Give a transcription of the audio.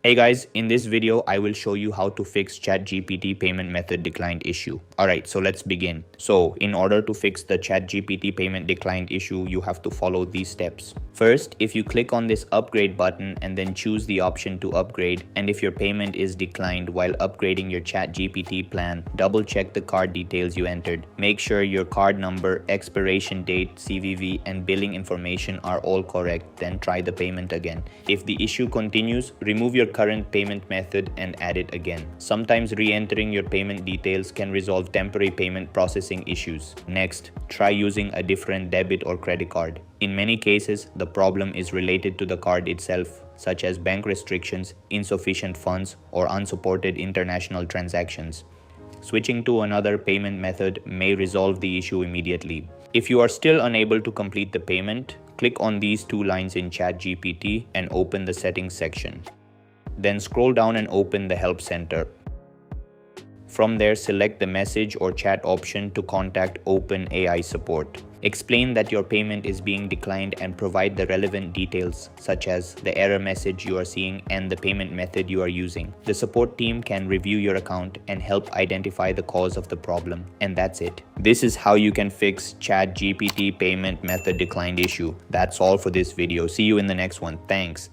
Hey guys, in this video, I will show you how to fix ChatGPT payment method declined issue. Alright, so let's begin. So in order to fix the ChatGPT payment declined issue, you have to follow these steps. First, if you click on this upgrade button and then choose the option to upgrade, and if your payment is declined while upgrading your ChatGPT plan, double check the card details you entered. Make sure your card number, expiration date, CVV, and billing information are all correct, then try the payment again. If the issue continues, remove your current payment method and add it again. Sometimes re-entering your payment details can resolve temporary payment processing issues. Next, try using a different debit or credit card. In many cases, the problem is related to the card itself, such as bank restrictions, insufficient funds, or unsupported international transactions. Switching to another payment method may resolve the issue immediately. If you are still unable to complete the payment, click on these two lines in ChatGPT and open the settings section. Then scroll down and open the Help Center. From there, select the message or chat option to contact OpenAI support. Explain that your payment is being declined and provide the relevant details, such as the error message you are seeing and the payment method you are using. The support team can review your account and help identify the cause of the problem. And that's it. This is how you can fix ChatGPT payment method declined issue. That's all for this video. See you in the next one. Thanks.